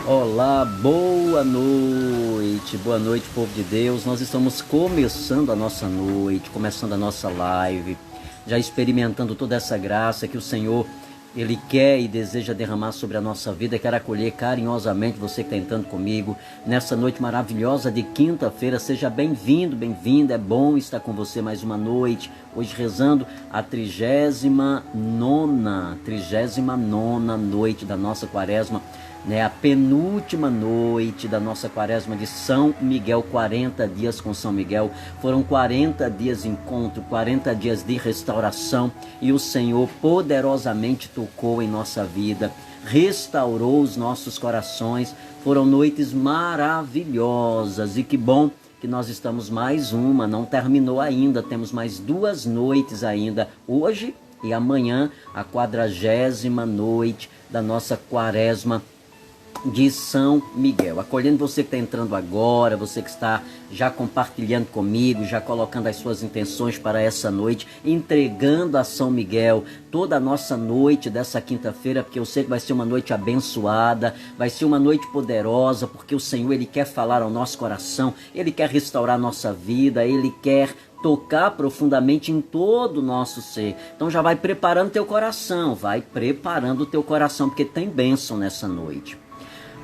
Olá, boa noite, povo de Deus. Nós estamos começando a nossa noite, começando a nossa live, já experimentando toda essa graça que o Senhor, Ele quer e deseja derramar sobre a nossa vida. Quero acolher carinhosamente você que está entrando comigo nessa noite maravilhosa de quinta-feira. Seja bem-vindo, bem-vinda, é bom estar com você mais uma noite. Hoje rezando a 39ª noite da nossa quaresma, né, a penúltima noite da nossa quaresma de São Miguel, 40 dias com São Miguel. Foram 40 dias de encontro, 40 dias de restauração, e o Senhor poderosamente tocou em nossa vida, restaurou os nossos corações. Foram noites maravilhosas, e que bom que nós estamos mais uma, não terminou ainda, temos mais 2 noites ainda, hoje e amanhã, a 40ª noite da nossa quaresma de São Miguel. Acolhendo você que está entrando agora, você que está já compartilhando comigo, já colocando as suas intenções para essa noite, entregando a São Miguel toda a nossa noite dessa quinta-feira, porque eu sei que vai ser uma noite abençoada, vai ser uma noite poderosa, porque o Senhor, Ele quer falar ao nosso coração, Ele quer restaurar a nossa vida, Ele quer tocar profundamente em todo o nosso ser. Então já vai preparando teu coração, porque tem bênção nessa noite.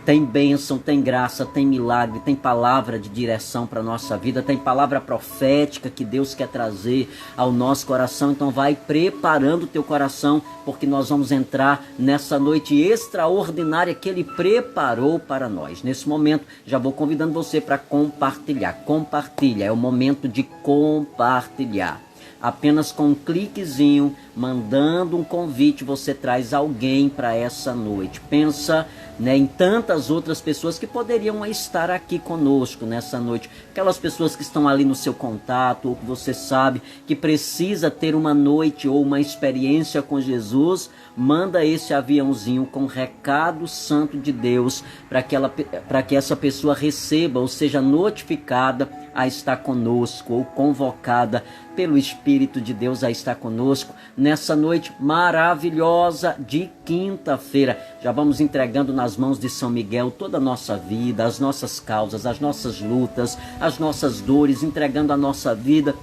Tem bênção, tem graça, tem milagre, tem palavra de direção para a nossa vida, tem palavra profética que Deus quer trazer ao nosso coração. Então vai preparando o teu coração, porque nós vamos entrar nessa noite extraordinária que Ele preparou para nós. Nesse momento, já vou convidando você para compartilhar. Compartilha, é o momento de compartilhar. Apenas com um cliquezinho, mandando um convite, você traz alguém para essa noite. Pensa, né, em tantas outras pessoas que poderiam estar aqui conosco nessa noite. Aquelas pessoas que estão ali no seu contato, ou que você sabe que precisa ter uma noite ou uma experiência com Jesus. Manda esse aviãozinho com recado santo de Deus para que essa pessoa receba, ou seja notificada a estar conosco, ou convocada pelo Espírito de Deus a estar conosco nessa noite maravilhosa de quinta-feira. Já vamos entregando nas mãos de São Miguel toda a nossa vida, as nossas causas, as nossas lutas, as nossas dores, entregando a nossa vida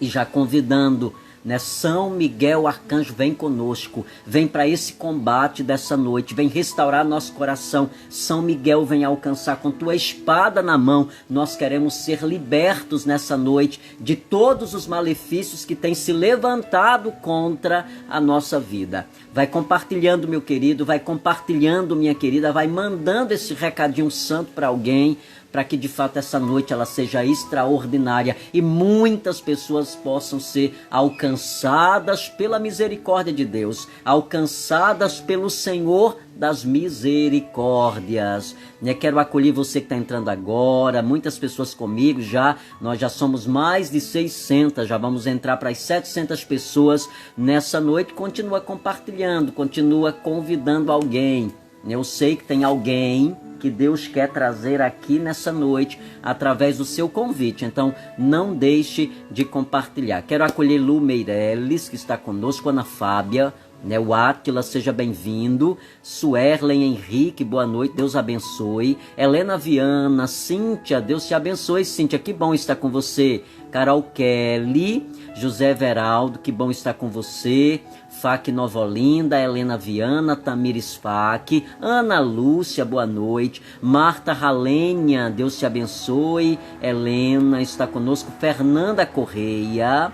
e já convidando, né, São Miguel Arcanjo, vem conosco, vem para esse combate dessa noite, vem restaurar nosso coração. São Miguel, vem alcançar com tua espada na mão. Nós queremos ser libertos nessa noite de todos os malefícios que têm se levantado contra a nossa vida. Vai compartilhando, meu querido, vai compartilhando, minha querida, vai mandando esse recadinho santo para alguém, para que de fato essa noite ela seja extraordinária e muitas pessoas possam ser alcançadas pela misericórdia de Deus, alcançadas pelo Senhor das misericórdias. Quero acolher você que está entrando agora, muitas pessoas comigo já, nós já somos mais de 600, já vamos entrar para as 700 pessoas nessa noite. Continua compartilhando, continua convidando alguém. Eu sei que tem alguém que Deus quer trazer aqui nessa noite através do seu convite. Então não deixe de compartilhar. Quero acolher Lu Meireles, que está conosco, Ana Fábia, né? O Átila, seja bem-vindo. Suerlen Henrique, boa noite, Deus abençoe. Helena Viana, Cíntia, Deus te abençoe, Cíntia, que bom estar com você. Carol Kelly, José Veraldo, que bom estar com você. Fac Nova Olinda, Helena Viana, Tamires Fac, Ana Lúcia, boa noite. Marta Ralênia, Deus te abençoe. Helena está conosco. Fernanda Correia,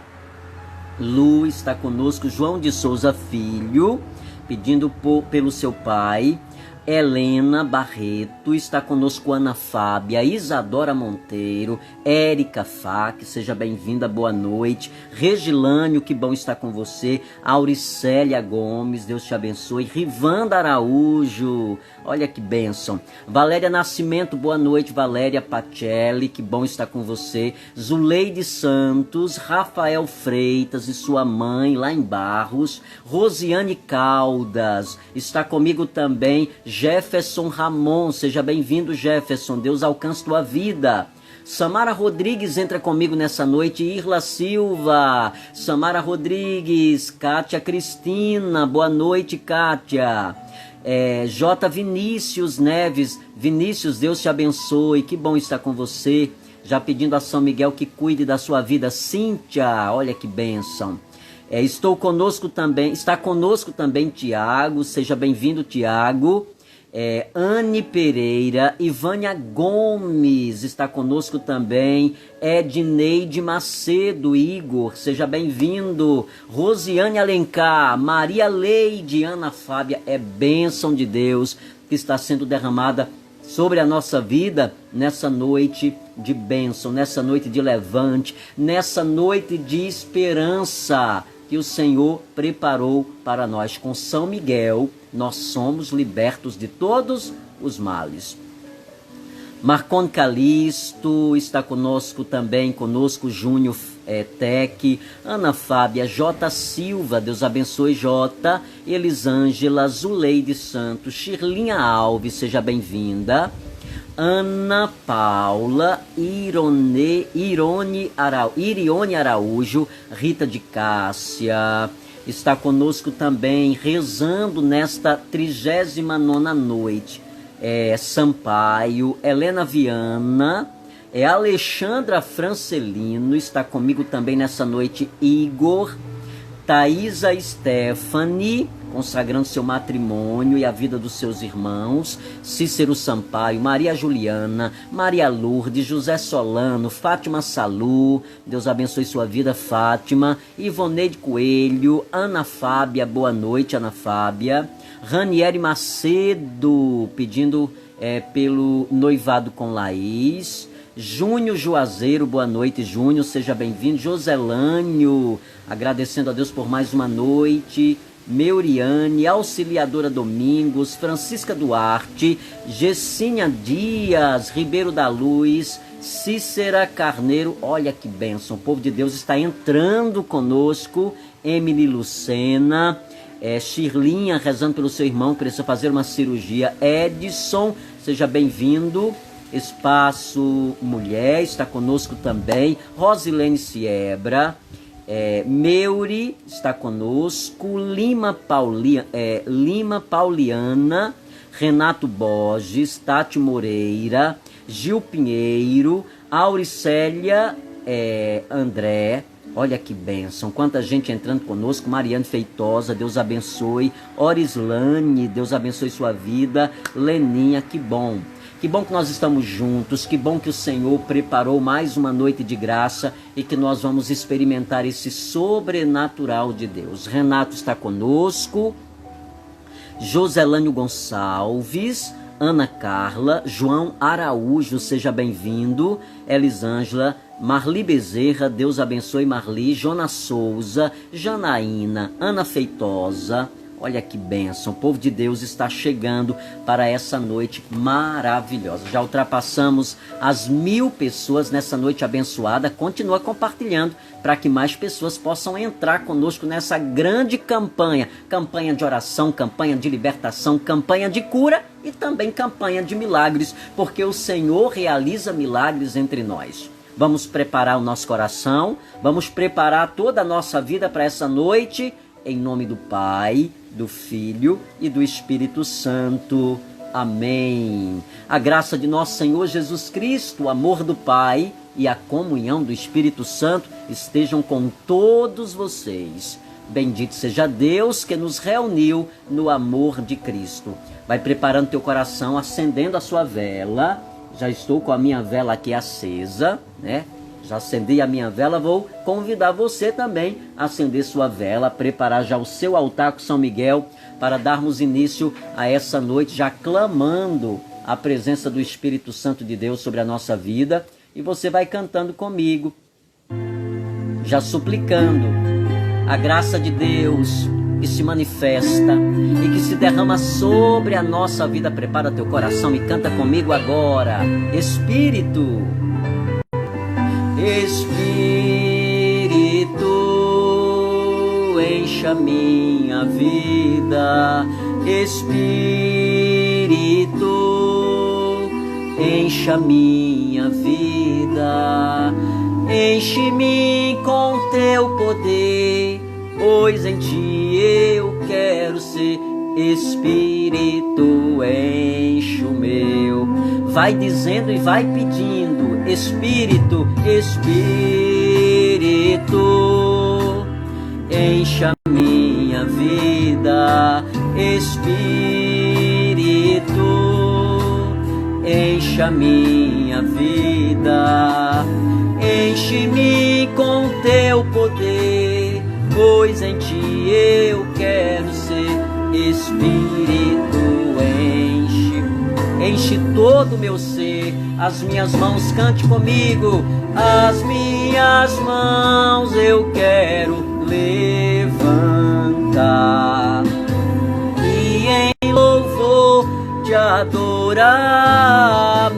Lu está conosco. João de Souza Filho, pedindo pelo seu pai. Helena Barreto, está conosco Ana Fábia, Isadora Monteiro, Érica Fac, seja bem-vinda, boa noite. Regilânio, que bom estar com você. Auricélia Gomes, Deus te abençoe. Rivanda Araújo, olha que bênção. Valéria Nascimento, boa noite. Valéria Pacelli, que bom estar com você. Zuleide Santos, Rafael Freitas e sua mãe lá em Barros. Rosiane Caldas, está comigo também. Jefferson Ramon, seja bem-vindo, Jefferson, Deus alcance tua vida. Samara Rodrigues entra comigo nessa noite. Irla Silva, Samara Rodrigues, Kátia Cristina, boa noite, Kátia. J. Vinícius Neves, Vinícius, Deus te abençoe, que bom estar com você. Já pedindo a São Miguel que cuide da sua vida. Cíntia, olha que bênção. Está conosco também Tiago, seja bem-vindo, Tiago. Anne Pereira, Ivânia Gomes está conosco também. Edneide Macedo, Igor, seja bem-vindo. Rosiane Alencar, Maria Leide, Ana Fábia, é bênção de Deus que está sendo derramada sobre a nossa vida nessa noite de bênção, nessa noite de levante, nessa noite de esperança que o Senhor preparou para nós. Com São Miguel, nós somos libertos de todos os males. Marcon Calisto está conosco também, Júnior Tec, Ana Fábia, J. Silva, Deus abençoe, J. Elisângela, Zuleide Santos, Shirlinha Alves, seja bem-vinda. Ana Paula, Irione Araújo, Rita de Cássia, está conosco também, rezando nesta 39ª noite. Sampaio, Helena Viana, Alexandra Francelino, está comigo também nessa noite, Igor, Thaisa Stephanie, consagrando seu matrimônio e a vida dos seus irmãos, Cícero Sampaio, Maria Juliana, Maria Lourdes, José Solano, Fátima Salu, Deus abençoe sua vida, Fátima, Ivoneide Coelho, Ana Fábia, boa noite, Ana Fábia, Ranieri Macedo, pedindo pelo noivado com Laís, Júnior Juazeiro, boa noite, Júnior, seja bem-vindo. Joselânio, agradecendo a Deus por mais uma noite. Meuriane, Auxiliadora Domingos, Francisca Duarte, Gessínia Dias, Ribeiro da Luz, Cícera Carneiro, olha que bênção, o povo de Deus está entrando conosco. Emily Lucena, Shirlinha, rezando pelo seu irmão, precisa fazer uma cirurgia. Edson, seja bem-vindo. Espaço Mulher está conosco também. Rosilene Siebra, Meuri está conosco. Lima Pauliana, Renato Borges, Tati Moreira, Gil Pinheiro, Auricélia André. Olha que bênção, quanta gente entrando conosco. Mariane Feitosa, Deus abençoe. Orislane, Deus abençoe sua vida. Leninha, que bom. Que bom que nós estamos juntos, que bom que o Senhor preparou mais uma noite de graça e que nós vamos experimentar esse sobrenatural de Deus. Renato está conosco, Joselânio Gonçalves, Ana Carla, João Araújo, seja bem-vindo, Elisângela, Marli Bezerra, Deus abençoe Marli, Jonas Souza, Janaína, Ana Feitosa. Olha que bênção, o povo de Deus está chegando para essa noite maravilhosa. Já ultrapassamos as 1000 pessoas nessa noite abençoada. Continua compartilhando para que mais pessoas possam entrar conosco nessa grande campanha. Campanha de oração, campanha de libertação, campanha de cura e também campanha de milagres, porque o Senhor realiza milagres entre nós. Vamos preparar o nosso coração, vamos preparar toda a nossa vida para essa noite em nome do Pai, do Filho e do Espírito Santo. Amém. A graça de nosso Senhor Jesus Cristo, o amor do Pai e a comunhão do Espírito Santo estejam com todos vocês. Bendito seja Deus que nos reuniu no amor de Cristo. Vai preparando teu coração, acendendo a sua vela. Já estou com a minha vela aqui acesa, né? Já acendi a minha vela, vou convidar você também a acender sua vela, preparar já o seu altar com São Miguel para darmos início a essa noite, já clamando a presença do Espírito Santo de Deus sobre a nossa vida. E você vai cantando comigo, já suplicando a graça de Deus que se manifesta e que se derrama sobre a nossa vida. Prepara teu coração e canta comigo agora. Espírito, Espírito, encha minha vida. Espírito, encha minha vida. Enche-me com teu poder, pois em ti eu quero ser. Espírito, enche o meu. Vai dizendo e vai pedindo. Espírito, Espírito, encha minha vida. Espírito, encha minha vida. Enche-me com teu poder, pois em ti eu quero ser. Espírito, enche todo o meu ser. As minhas mãos, cante comigo. As minhas mãos eu quero levantar e em louvor te adorar.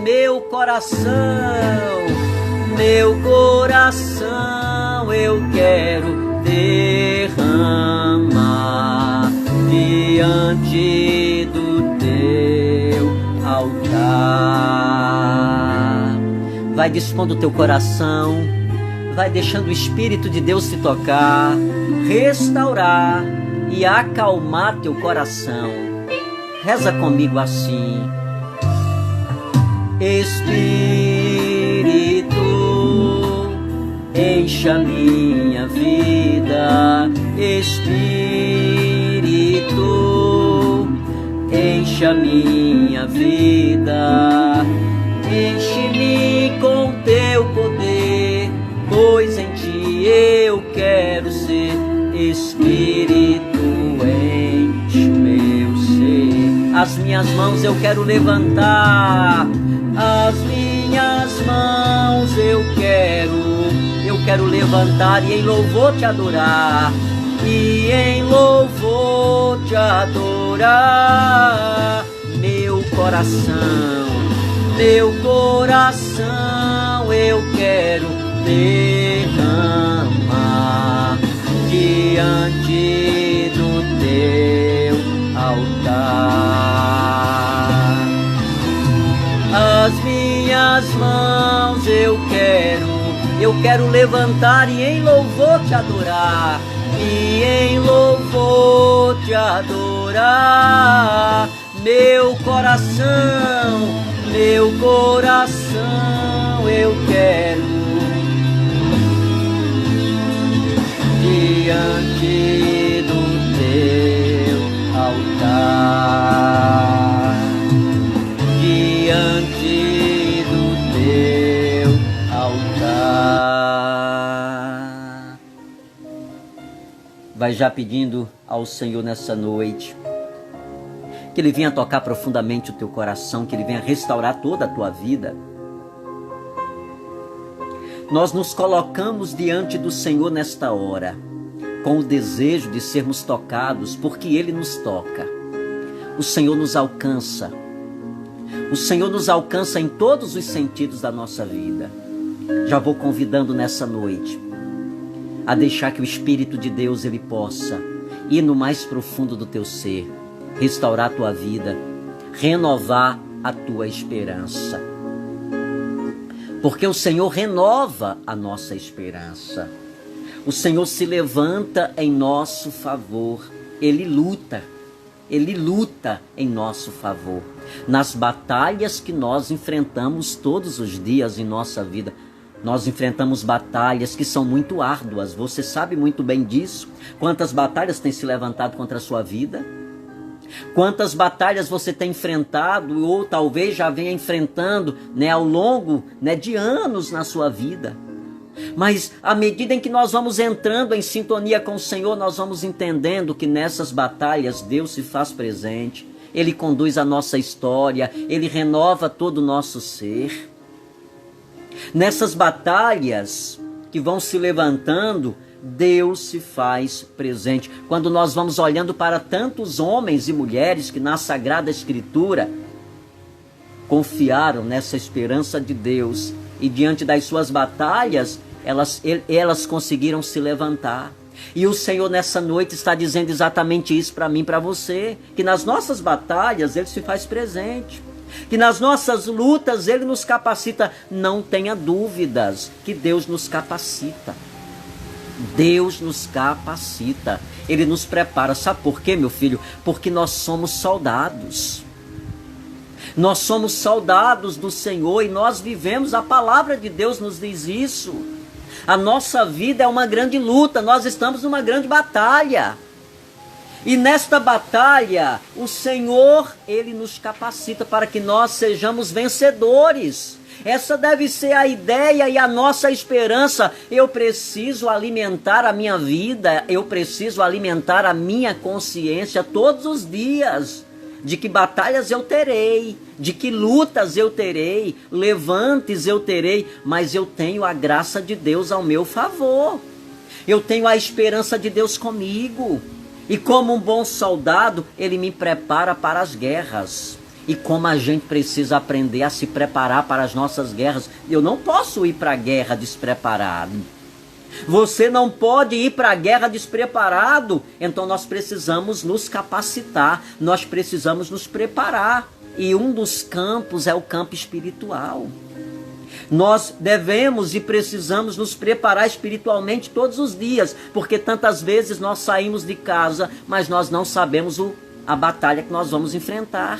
Meu coração eu quero derramar diante do teu altar. Vai dispondo o teu coração, vai deixando o Espírito de Deus te tocar, restaurar e acalmar teu coração. Reza comigo assim. Espírito, encha minha vida. Espírito, encha minha vida. Enche-me com teu poder, pois em ti eu quero ser. Espírito, enche o meu ser. As minhas mãos eu quero levantar. As minhas mãos eu quero levantar e em louvor te adorar. E em louvor te adorar. Meu coração eu quero derramar diante do teu altar. As minhas mãos eu quero levantar e em louvor te adorar. E em louvor te adorar. Meu coração eu quero diante do teu altar. Diante do teu altar. Vai já pedindo ao Senhor nessa noite que Ele venha tocar profundamente o teu coração, que Ele venha restaurar toda a tua vida. Nós nos colocamos diante do Senhor nesta hora, com o desejo de sermos tocados, porque Ele nos toca. O Senhor nos alcança. O Senhor nos alcança em todos os sentidos da nossa vida. Já vou convidando nessa noite a deixar que o Espírito de Deus Ele possa ir no mais profundo do teu ser, restaurar a tua vida, renovar a tua esperança. Porque o Senhor renova a nossa esperança. O Senhor se levanta em nosso favor. Ele luta em nosso favor. Nas batalhas que nós enfrentamos todos os dias em nossa vida, nós enfrentamos batalhas que são muito árduas. Você sabe muito bem disso. Quantas batalhas têm se levantado contra a sua vida? Quantas batalhas você tem enfrentado ou talvez já venha enfrentando, ao longo, de anos na sua vida? Mas à medida em que nós vamos entrando em sintonia com o Senhor, nós vamos entendendo que nessas batalhas Deus se faz presente. Ele conduz a nossa história, Ele renova todo o nosso ser. Nessas batalhas que vão se levantando, Deus se faz presente. Quando nós vamos olhando para tantos homens e mulheres que na Sagrada Escritura confiaram nessa esperança de Deus e diante das suas batalhas, elas conseguiram se levantar. E o Senhor nessa noite está dizendo exatamente isso para mim e para você, que nas nossas batalhas Ele se faz presente, que nas nossas lutas Ele nos capacita. Não tenha dúvidas que Deus nos capacita. Deus nos capacita, Ele nos prepara. Sabe por quê, meu filho? Porque nós somos soldados. Nós somos soldados do Senhor e nós vivemos, a palavra de Deus nos diz isso. A nossa vida é uma grande luta, nós estamos numa grande batalha. E nesta batalha, o Senhor, Ele nos capacita para que nós sejamos vencedores. Essa deve ser a ideia e a nossa esperança. Eu preciso alimentar a minha vida, eu preciso alimentar a minha consciência todos os dias. De que batalhas eu terei, de que lutas eu terei, levantes eu terei, mas eu tenho a graça de Deus ao meu favor. Eu tenho a esperança de Deus comigo. E como um bom soldado, Ele me prepara para as guerras. E como a gente precisa aprender a se preparar para as nossas guerras. Eu não posso ir para a guerra despreparado. Você não pode ir para a guerra despreparado. Então nós precisamos nos capacitar, nós precisamos nos preparar. E um dos campos é o campo espiritual. Nós devemos e precisamos nos preparar espiritualmente todos os dias, porque tantas vezes nós saímos de casa, mas nós não sabemos a batalha que nós vamos enfrentar.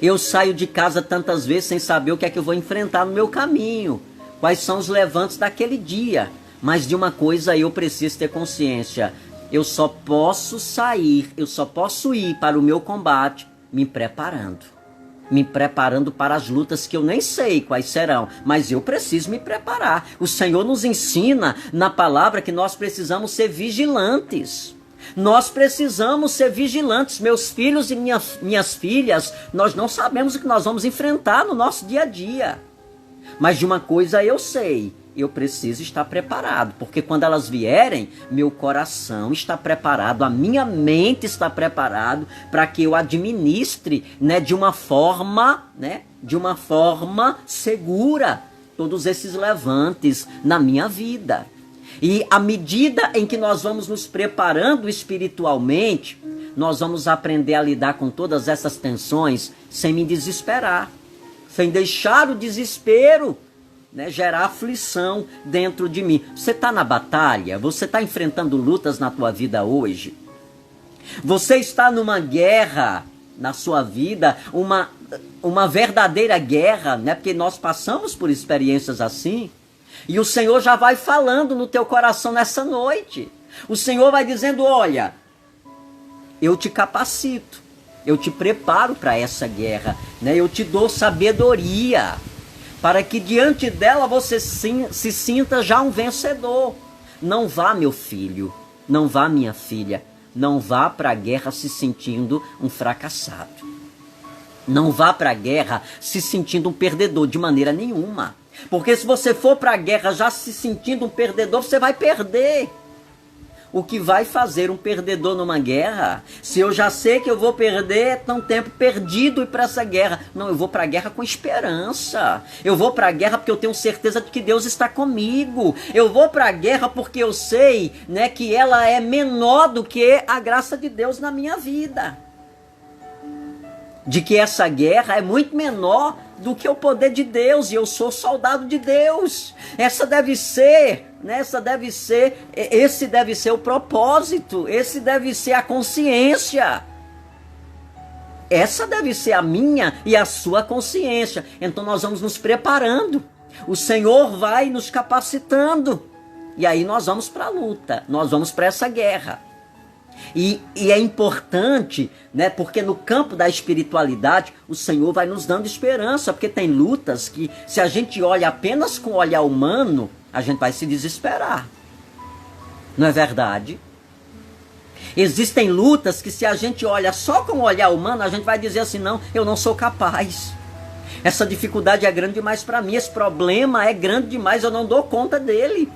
Eu saio de casa tantas vezes sem saber o que é que eu vou enfrentar no meu caminho. Quais são os levantes daquele dia. Mas de uma coisa eu preciso ter consciência. Eu só posso sair, eu só posso ir para o meu combate me preparando. Me preparando para as lutas que eu nem sei quais serão. Mas eu preciso me preparar. O Senhor nos ensina na palavra que nós precisamos ser vigilantes. Nós precisamos ser vigilantes. Meus filhos e minhas filhas, nós não sabemos o que nós vamos enfrentar no nosso dia a dia. Mas de uma coisa eu sei, eu preciso estar preparado, porque quando elas vierem, meu coração está preparado, a minha mente está preparado para que eu administre, de uma forma segura todos esses levantes na minha vida. E à medida em que nós vamos nos preparando espiritualmente, nós vamos aprender a lidar com todas essas tensões sem me desesperar. Sem deixar o desespero gerar aflição dentro de mim. Você está na batalha? Você está enfrentando lutas na tua vida hoje? Você está numa guerra na sua vida? Uma verdadeira guerra, porque nós passamos por experiências assim. E o Senhor já vai falando no teu coração nessa noite. O Senhor vai dizendo, olha, eu te capacito. Eu te preparo para essa guerra, eu te dou sabedoria, para que diante dela você se sinta já um vencedor. Não vá, meu filho, não vá, minha filha, não vá para a guerra se sentindo um fracassado. Não vá para a guerra se sentindo um perdedor de maneira nenhuma. Porque se você for para a guerra já se sentindo um perdedor, você vai perder. O que vai fazer um perdedor numa guerra? Se eu já sei que eu vou perder, é tão tempo perdido ir para essa guerra. Não, eu vou para a guerra com esperança. Eu vou para a guerra porque eu tenho certeza de que Deus está comigo. Eu vou para a guerra porque eu sei, que ela é menor do que a graça de Deus na minha vida. De que essa guerra é muito menor, do que o poder de Deus, e eu sou soldado de Deus. Esse deve ser o propósito, esse deve ser a consciência. Essa deve ser a minha e a sua consciência. Então nós vamos nos preparando. O Senhor vai nos capacitando. E aí nós vamos para a luta, nós vamos para essa guerra. E é importante, né, porque no campo da espiritualidade, o Senhor vai nos dando esperança, porque tem lutas que, se a gente olha apenas com o olhar humano, a gente vai se desesperar. Não é verdade? Existem lutas que, se a gente olha só com o olhar humano, a gente vai dizer assim, não, eu não sou capaz. Essa dificuldade é grande demais para mim, esse problema é grande demais, eu não dou conta dele.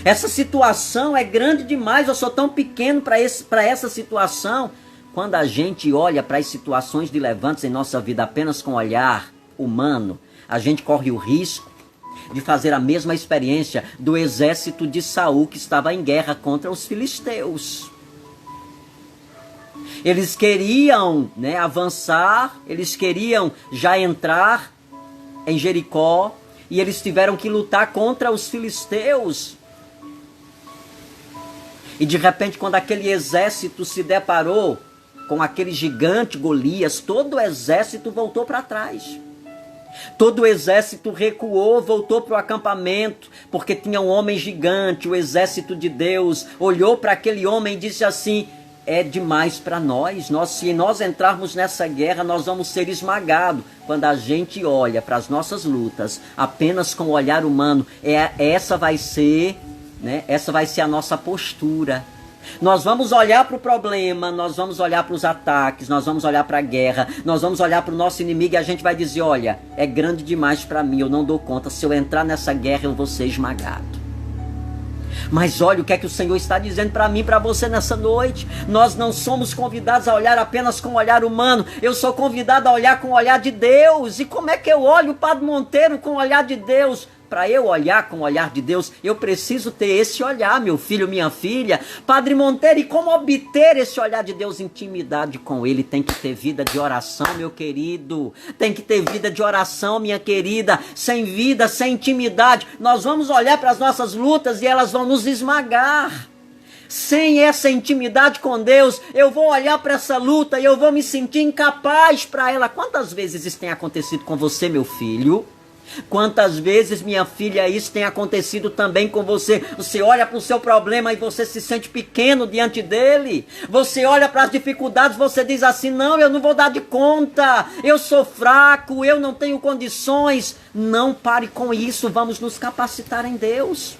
Essa situação é grande demais, eu sou tão pequeno para essa situação. Quando a gente olha para as situações de levantes em nossa vida apenas com o olhar humano, a gente corre o risco de fazer a mesma experiência do exército de Saul, que estava em guerra contra os filisteus. Eles queriam, né, avançar, eles queriam já entrar em Jericó, e eles tiveram que lutar contra os filisteus. E de repente, quando aquele exército se deparou com aquele gigante Golias, todo o exército voltou para trás. Todo o exército recuou, voltou para o acampamento, porque tinha um homem gigante, o exército de Deus, olhou para aquele homem e disse assim, é demais para nós, se nós entrarmos nessa guerra, nós vamos ser esmagados. Quando a gente olha para as nossas lutas apenas com o olhar humano, essa vai ser a nossa postura. Nós vamos olhar para o problema, nós vamos olhar para os ataques, nós vamos olhar para a guerra, nós vamos olhar para o nosso inimigo e a gente vai dizer, olha, é grande demais para mim, eu não dou conta, se eu entrar nessa guerra eu vou ser esmagado. Mas olha o que é que o Senhor está dizendo para mim, para você nessa noite. Nós não somos convidados a olhar apenas com o olhar humano. Eu sou convidado a olhar com o olhar de Deus. E como é que eu olho o Padre Monteiro com o olhar de Deus? Para eu olhar com o olhar de Deus, eu preciso ter esse olhar, meu filho, minha filha. Padre Monteiro, e como obter esse olhar de Deus? Intimidade com Ele. Tem que ter vida de oração, meu querido. Tem que ter vida de oração, minha querida. Sem vida, sem intimidade, nós vamos olhar para as nossas lutas e elas vão nos esmagar. Sem essa intimidade com Deus, eu vou olhar para essa luta e eu vou me sentir incapaz para ela. Quantas vezes isso tem acontecido com você, meu filho? Quantas vezes, minha filha, isso tem acontecido também com você? Você olha para o seu problema e você se sente pequeno diante dele. Você olha para as dificuldades, você diz assim, não, eu não vou dar de conta, eu sou fraco, eu não tenho condições. Não pare com isso, vamos nos capacitar em Deus.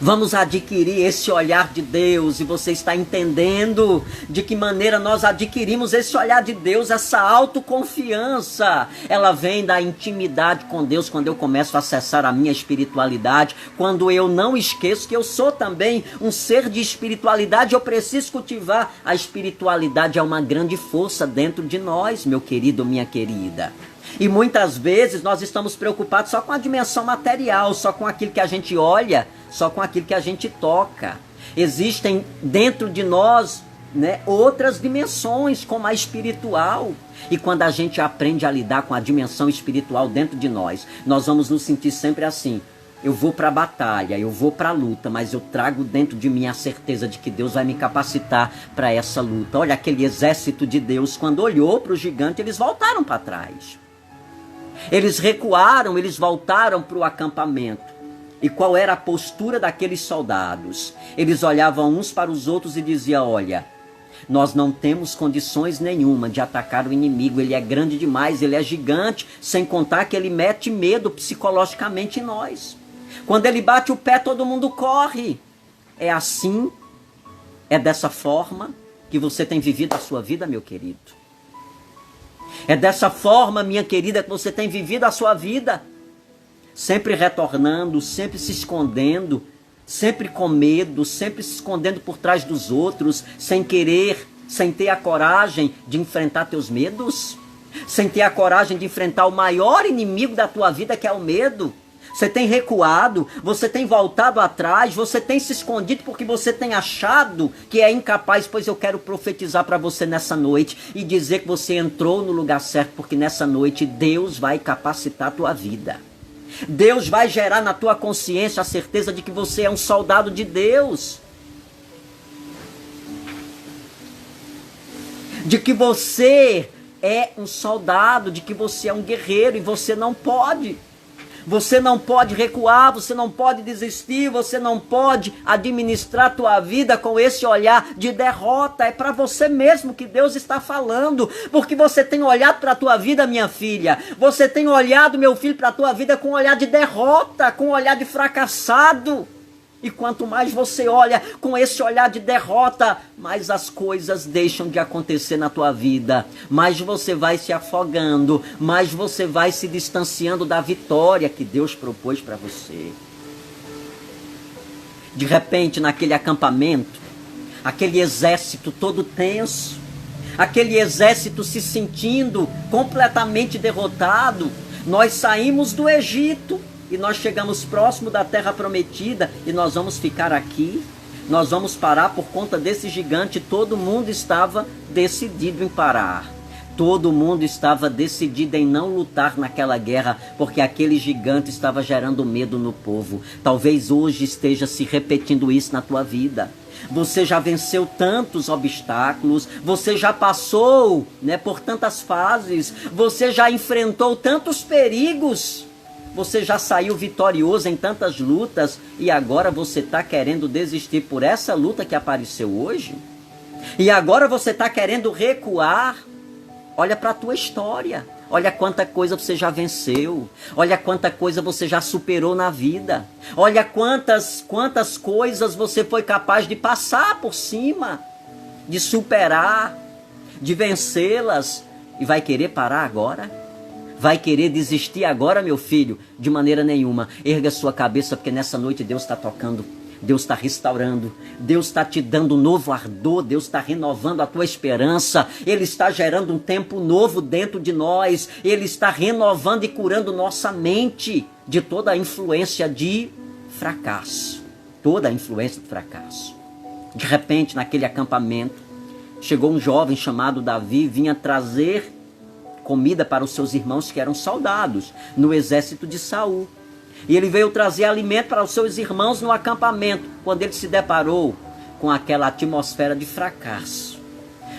Vamos adquirir esse olhar de Deus, e você está entendendo de que maneira nós adquirimos esse olhar de Deus, essa autoconfiança. Ela vem da intimidade com Deus, quando eu começo a acessar a minha espiritualidade, quando eu não esqueço que eu sou também um ser de espiritualidade, eu preciso cultivar. A espiritualidade é uma grande força dentro de nós, meu querido, minha querida. E muitas vezes nós estamos preocupados só com a dimensão material, só com aquilo que a gente olha, só com aquilo que a gente toca. Existem dentro de nós, né, outras dimensões, como a espiritual. E quando a gente aprende a lidar com a dimensão espiritual dentro de nós, nós vamos nos sentir sempre assim. Eu vou para a batalha, eu vou para a luta, mas eu trago dentro de mim a certeza de que Deus vai me capacitar para essa luta. Olha, aquele exército de Deus, quando olhou para o gigante, eles voltaram para trás. Eles recuaram, eles voltaram para o acampamento. E qual era a postura daqueles soldados? Eles olhavam uns para os outros e diziam, olha, nós não temos condições nenhuma de atacar o inimigo, ele é grande demais, ele é gigante, sem contar que ele mete medo psicologicamente em nós. Quando ele bate o pé, todo mundo corre. É assim, é dessa forma que você tem vivido a sua vida, meu querido. É dessa forma, minha querida, que você tem vivido a sua vida. Sempre retornando, sempre se escondendo, sempre com medo, sempre se escondendo por trás dos outros, sem querer, sem ter a coragem de enfrentar teus medos, sem ter a coragem de enfrentar o maior inimigo da tua vida, que é o medo. Você tem recuado, você tem voltado atrás, você tem se escondido porque você tem achado que é incapaz. Pois eu quero profetizar para você nessa noite e dizer que você entrou no lugar certo, porque nessa noite Deus vai capacitar a tua vida. Deus vai gerar na tua consciência a certeza de que você é um soldado de Deus. De que você é um soldado, de que você é um guerreiro e você não pode. Você não pode recuar, você não pode desistir, você não pode administrar a tua vida com esse olhar de derrota. É para você mesmo que Deus está falando, porque você tem olhado para a tua vida, minha filha. Você tem olhado, meu filho, para a tua vida com um olhar de derrota, com um olhar de fracassado. E quanto mais você olha com esse olhar de derrota, mais as coisas deixam de acontecer na tua vida. Mais você vai se afogando, mais você vai se distanciando da vitória que Deus propôs para você. De repente, naquele acampamento, aquele exército todo tenso, aquele exército se sentindo completamente derrotado, nós saímos do Egito. E nós chegamos próximo da terra prometida e nós vamos ficar aqui, nós vamos parar por conta desse gigante. Todo mundo estava decidido em parar. Todo mundo estava decidido em não lutar naquela guerra, porque aquele gigante estava gerando medo no povo. Talvez hoje esteja se repetindo isso na tua vida. Você já venceu tantos obstáculos, você já passou, por tantas fases, você já enfrentou tantos perigos. Você já saiu vitorioso em tantas lutas e agora você está querendo desistir por essa luta que apareceu hoje? E agora você está querendo recuar? Olha para a tua história. Olha quanta coisa você já venceu. Olha quanta coisa você já superou na vida. Olha quantas coisas você foi capaz de passar por cima, de superar, de vencê-las. E vai querer parar agora? Vai querer desistir agora, meu filho? De maneira nenhuma. Erga sua cabeça, porque nessa noite Deus está tocando, Deus está restaurando, Deus está te dando um novo ardor, Deus está renovando a tua esperança, Ele está gerando um tempo novo dentro de nós, Ele está renovando e curando nossa mente de toda a influência de fracasso. Toda a influência de fracasso. De repente, naquele acampamento, chegou um jovem chamado Davi, vinha trazer comida para os seus irmãos que eram soldados no exército de Saul. E ele veio trazer alimento para os seus irmãos no acampamento, quando ele se deparou com aquela atmosfera de fracasso.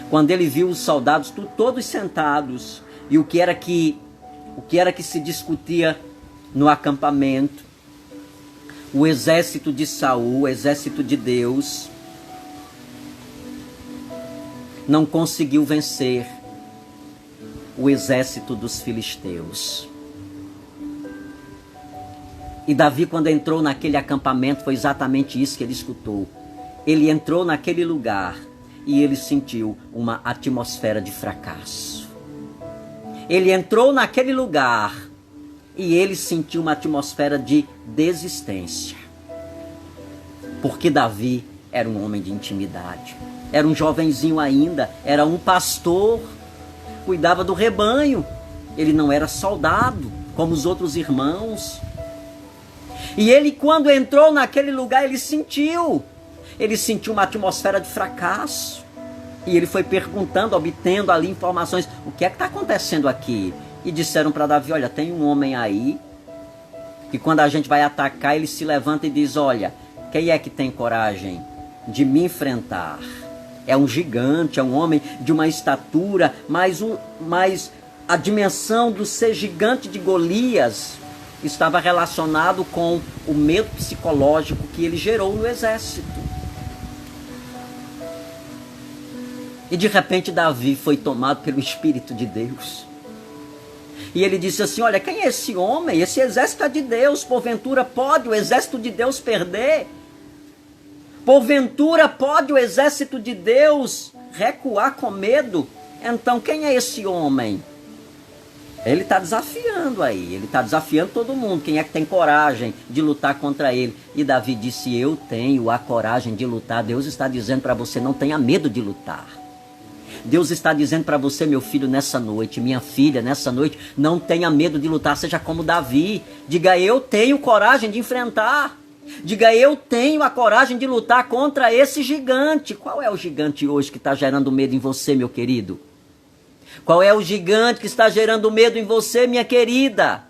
Quando ele viu os soldados todos sentados, e o que era que se discutia no acampamento, o exército de Saul, o exército de Deus, não conseguiu vencer o exército dos filisteus. E Davi, quando entrou naquele acampamento, foi exatamente isso que ele escutou. Ele entrou naquele lugar e ele sentiu uma atmosfera de fracasso. Ele entrou naquele lugar e ele sentiu uma atmosfera de desistência. Porque Davi era um homem de intimidade. Era um jovenzinho ainda, era um pastor, cuidava do rebanho. Ele não era soldado como os outros irmãos. E ele, quando entrou naquele lugar, ele sentiu uma atmosfera de fracasso. E ele foi perguntando, obtendo ali informações: o que é que está acontecendo aqui? E disseram para Davi: olha, tem um homem aí que quando a gente vai atacar, ele se levanta e diz: olha, quem é que tem coragem de me enfrentar? É um gigante, é um homem de uma estatura, mas a dimensão do ser gigante de Golias estava relacionado com o medo psicológico que ele gerou no exército. E de repente Davi foi tomado pelo Espírito de Deus. E ele disse assim: olha, quem é esse homem? Esse exército é de Deus. Porventura pode o exército de Deus perder? Porventura pode o exército de Deus recuar com medo? Então quem é esse homem? Ele está desafiando aí, ele está desafiando todo mundo. Quem é que tem coragem de lutar contra ele? E Davi disse: eu tenho a coragem de lutar. Deus está dizendo para você: não tenha medo de lutar. Deus está dizendo para você, meu filho, nessa noite, minha filha, nessa noite, não tenha medo de lutar, seja como Davi. Diga, eu tenho coragem de enfrentar. Diga, eu tenho a coragem de lutar contra esse gigante. Qual é o gigante hoje que está gerando medo em você, meu querido? Qual é o gigante que está gerando medo em você, minha querida?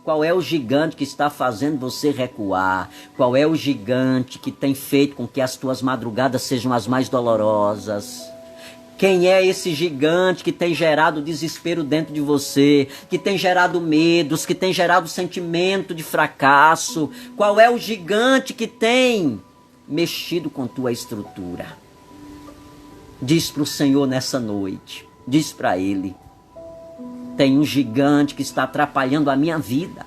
Qual é o gigante que está fazendo você recuar? Qual é o gigante que tem feito com que as tuas madrugadas sejam as mais dolorosas? Quem é esse gigante que tem gerado desespero dentro de você, que tem gerado medos, que tem gerado sentimento de fracasso? Qual é o gigante que tem mexido com tua estrutura? Diz para o Senhor nessa noite, diz para Ele. Tem um gigante que está atrapalhando a minha vida.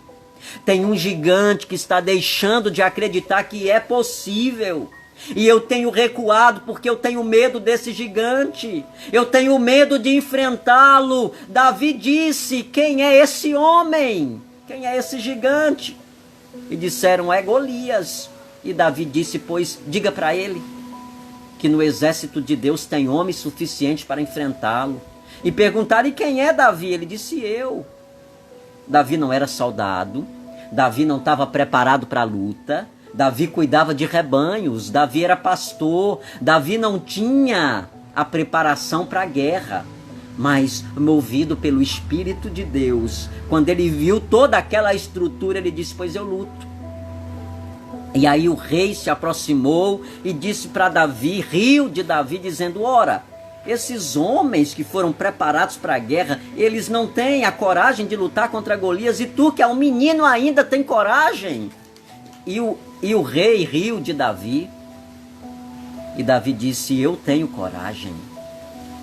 Tem um gigante que está deixando de acreditar que é possível. E eu tenho recuado porque eu tenho medo desse gigante. Eu tenho medo de enfrentá-lo. Davi disse, quem é esse homem? Quem é esse gigante? E disseram, é Golias. E Davi disse, pois, diga para ele que no exército de Deus tem homens suficientes para enfrentá-lo. E perguntaram, e quem é Davi? Ele disse, eu. Davi não era soldado, Davi não estava preparado para a luta, Davi cuidava de rebanhos, Davi era pastor, Davi não tinha a preparação para a guerra. Mas, movido pelo Espírito de Deus, quando ele viu toda aquela estrutura, ele disse, pois eu luto. E aí o rei se aproximou e disse para Davi, riu de Davi, dizendo, ora, esses homens que foram preparados para a guerra, eles não têm a coragem de lutar contra Golias, e tu que é um menino ainda tem coragem? E o rei riu de Davi, e Davi disse, eu tenho coragem,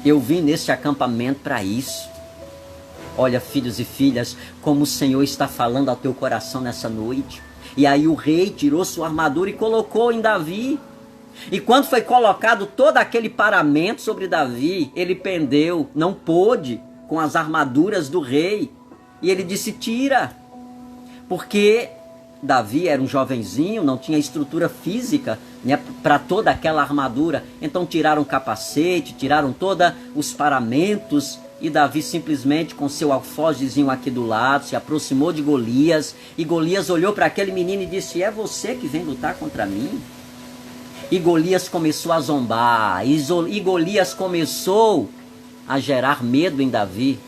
eu vim nesse acampamento para isso. Olha, filhos e filhas, como o Senhor está falando ao teu coração nessa noite. E aí o rei tirou sua armadura e colocou em Davi. E quando foi colocado todo aquele paramento sobre Davi, ele pendeu, não pôde, com as armaduras do rei. E ele disse, tira. Porque Davi era um jovenzinho, não tinha estrutura física, né, para toda aquela armadura. Então tiraram o capacete, tiraram todos os paramentos. E Davi simplesmente com seu alfogezinho aqui do lado, se aproximou de Golias. E Golias olhou para aquele menino e disse, é você que vem lutar contra mim? E Golias começou a zombar, e Golias começou a gerar medo em Davi.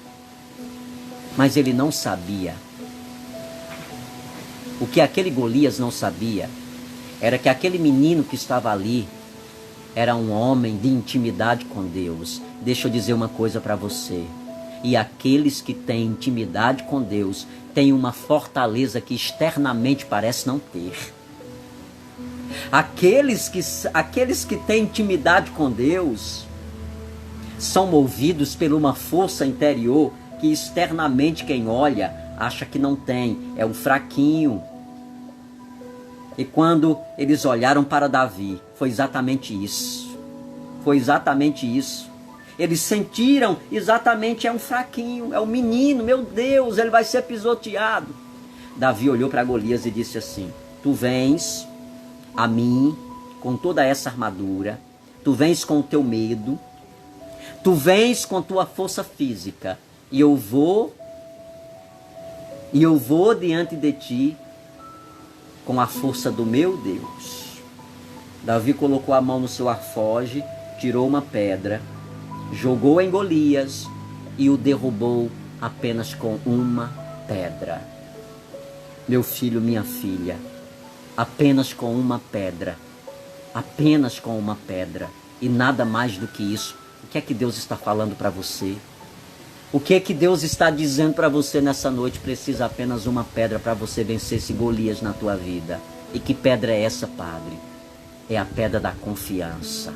Mas ele não sabia. O que aquele Golias não sabia era que aquele menino que estava ali era um homem de intimidade com Deus. Deixa eu dizer uma coisa para você. E aqueles que têm intimidade com Deus têm uma fortaleza que externamente parece não ter. Aqueles que têm intimidade com Deus são movidos por uma força interior que externamente quem olha acha que não tem, é um fraquinho. E quando eles olharam para Davi, foi exatamente isso. Foi exatamente isso. Eles sentiram exatamente, é um fraquinho, é um menino, meu Deus, ele vai ser pisoteado. Davi olhou para Golias e disse assim, tu vens a mim com toda essa armadura, tu vens com o teu medo, tu vens com tua força física, e eu vou diante de ti com a força do meu Deus. Davi colocou a mão no seu alfoge, tirou uma pedra, jogou em Golias e o derrubou apenas com uma pedra. Meu filho, minha filha, apenas com uma pedra, apenas com uma pedra e nada mais do que isso. O que é que Deus está falando para você? O que é que Deus está dizendo para você nessa noite? Precisa apenas uma pedra para você vencer esse Golias na tua vida. E que pedra é essa, Padre? É a pedra da confiança.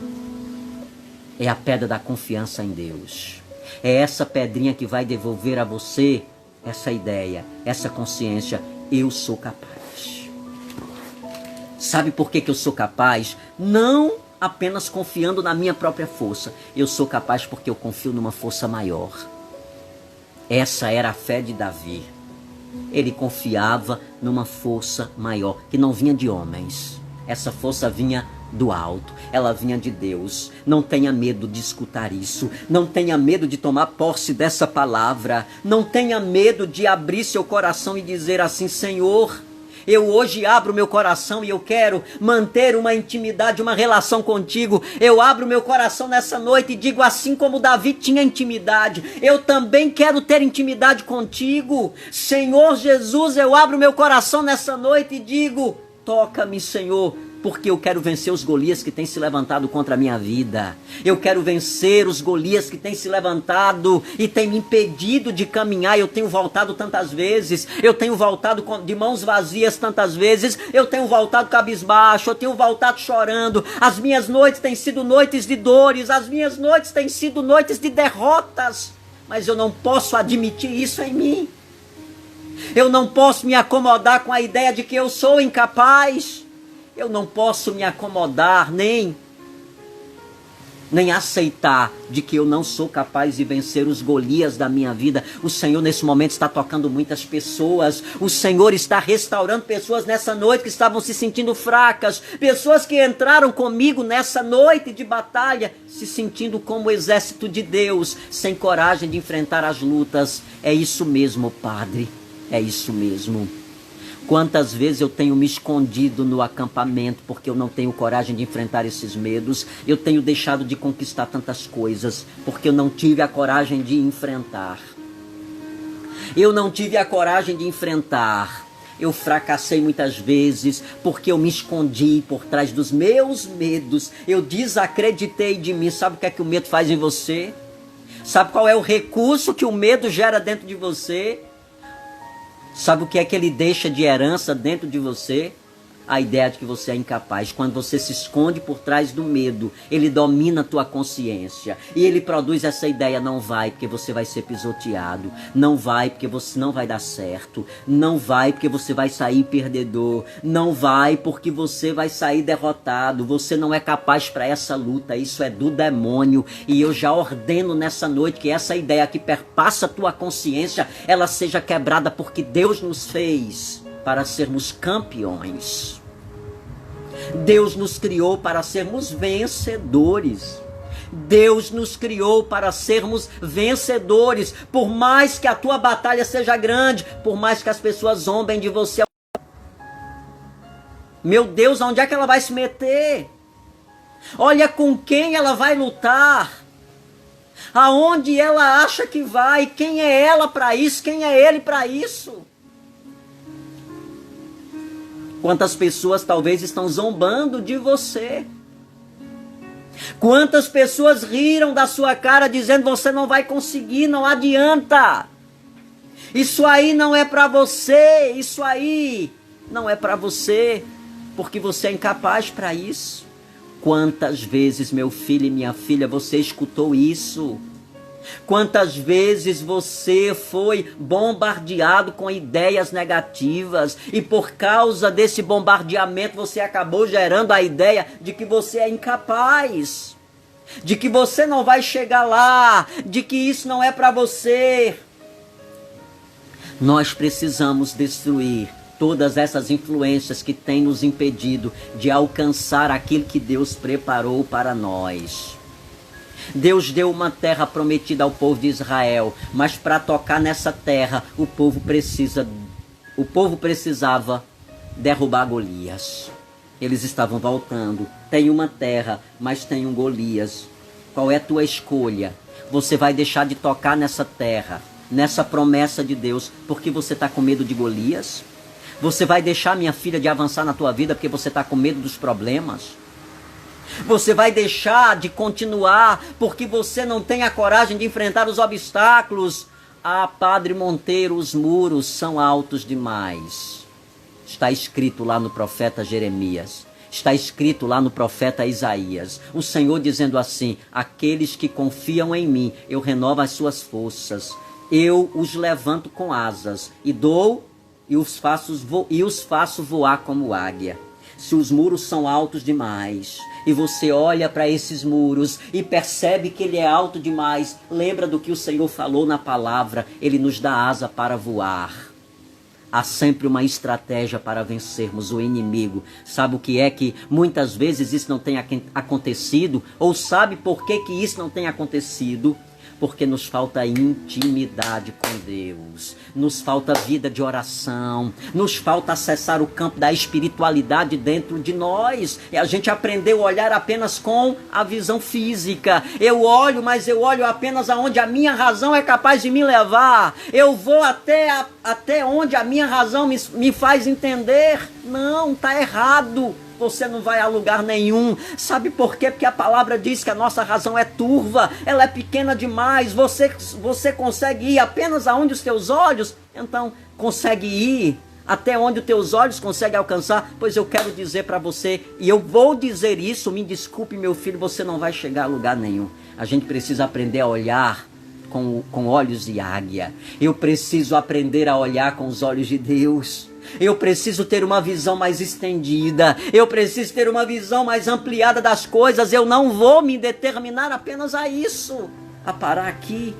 É a pedra da confiança em Deus. É essa pedrinha que vai devolver a você essa ideia, essa consciência. Eu sou capaz. Sabe por que eu sou capaz? Não apenas confiando na minha própria força. Eu sou capaz porque eu confio numa força maior. Essa era a fé de Davi. Ele confiava numa força maior, que não vinha de homens. Essa força vinha do alto, ela vinha de Deus. Não tenha medo de escutar isso, não tenha medo de tomar posse dessa palavra, não tenha medo de abrir seu coração e dizer assim: Senhor, eu hoje abro meu coração e eu quero manter uma intimidade, uma relação contigo. Eu abro meu coração nessa noite e digo, assim como Davi tinha intimidade, eu também quero ter intimidade contigo. Senhor Jesus, eu abro meu coração nessa noite e digo, toca-me, Senhor, porque eu quero vencer os Golias que têm se levantado contra a minha vida. Eu quero vencer os Golias que têm se levantado e têm me impedido de caminhar. Eu tenho voltado tantas vezes, eu tenho voltado de mãos vazias tantas vezes, eu tenho voltado cabisbaixo, eu tenho voltado chorando. As minhas noites têm sido noites de dores, as minhas noites têm sido noites de derrotas, mas eu não posso admitir isso em mim. Eu não posso me acomodar com a ideia de que eu sou incapaz. Eu não posso me acomodar, nem aceitar de que eu não sou capaz de vencer os Golias da minha vida. O Senhor nesse momento está tocando muitas pessoas. O Senhor está restaurando pessoas nessa noite que estavam se sentindo fracas. Pessoas que entraram comigo nessa noite de batalha, se sentindo como o exército de Deus, sem coragem de enfrentar as lutas. É isso mesmo, Padre. É isso mesmo. Quantas vezes eu tenho me escondido no acampamento porque eu não tenho coragem de enfrentar esses medos. Eu tenho deixado de conquistar tantas coisas porque eu não tive a coragem de enfrentar. Eu não tive a coragem de enfrentar. Eu fracassei muitas vezes porque eu me escondi por trás dos meus medos. Eu desacreditei de mim. Sabe o que é que o medo faz em você? Sabe qual é o recurso que o medo gera dentro de você? Sabe o que é que ele deixa de herança dentro de você? A ideia de que você é incapaz. Quando você se esconde por trás do medo, ele domina a tua consciência. E ele produz essa ideia, não vai porque você vai ser pisoteado. Não vai porque você não vai dar certo. Não vai porque você vai sair perdedor. Não vai porque você vai sair derrotado. Você não é capaz para essa luta. Isso é do demônio. E eu já ordeno nessa noite que essa ideia que perpassa a tua consciência, ela seja quebrada, porque Deus nos fez para sermos campeões. Deus nos criou para sermos vencedores. Deus nos criou para sermos vencedores. Por mais que a tua batalha seja grande, por mais que as pessoas zombem de você. Meu Deus, onde é que ela vai se meter? Olha com quem ela vai lutar. Aonde ela acha que vai? Quem é ela para isso? Quem é ele para isso? Quantas pessoas talvez estão zombando de você? Quantas pessoas riram da sua cara dizendo: você não vai conseguir, não adianta. Isso aí não é para você, isso aí não é para você, porque você é incapaz para isso. Quantas vezes, meu filho e minha filha, você escutou isso? Quantas vezes você foi bombardeado com ideias negativas e por causa desse bombardeamento você acabou gerando a ideia de que você é incapaz, de que você não vai chegar lá, de que isso não é para você. Nós precisamos destruir todas essas influências que têm nos impedido de alcançar aquilo que Deus preparou para nós. Deus deu uma terra prometida ao povo de Israel, mas para tocar nessa terra, o povo precisava derrubar Golias. Eles estavam voltando. Tem uma terra, mas tem um Golias. Qual é a tua escolha? Você vai deixar de tocar nessa terra, nessa promessa de Deus, porque você está com medo de Golias? Você vai deixar, minha filha, de avançar na tua vida porque você está com medo dos problemas? Você vai deixar de continuar porque você não tem a coragem de enfrentar os obstáculos? Ah, Padre Monteiro, os muros são altos demais. Está escrito lá no profeta Jeremias. Está escrito lá no profeta Isaías. O Senhor dizendo assim: aqueles que confiam em mim, eu renovo as suas forças. Eu os levanto com asas e os faço voar como águia. Se os muros são altos demais e você olha para esses muros e percebe que ele é alto demais, lembra do que o Senhor falou na palavra: ele nos dá asa para voar. há sempre uma estratégia para vencermos o inimigo. Sabe o que é que muitas vezes isso não tem acontecido? Ou sabe por que que isso não tem acontecido? Porque nos falta intimidade com Deus, nos falta vida de oração, nos falta acessar o campo da espiritualidade dentro de nós. E a gente aprendeu a olhar apenas com a visão física. Eu olho, mas eu olho apenas aonde a minha razão é capaz de me levar. Eu vou até onde a minha razão me faz entender. Não, está errado. Você não vai a lugar nenhum. Sabe por quê? Porque a palavra diz que a nossa razão é turva, ela é pequena demais. Você consegue ir apenas aonde os teus olhos, então consegue ir até onde os teus olhos conseguem alcançar. Pois eu quero dizer para você, e eu vou dizer isso, me desculpe meu filho, você não vai chegar a lugar nenhum. A gente precisa aprender a olhar com olhos de águia. Eu preciso aprender a olhar com os olhos de Deus. Eu preciso ter uma visão mais estendida. Eu preciso ter uma visão mais ampliada das coisas. Eu não vou me determinar apenas a isso, a parar aqui.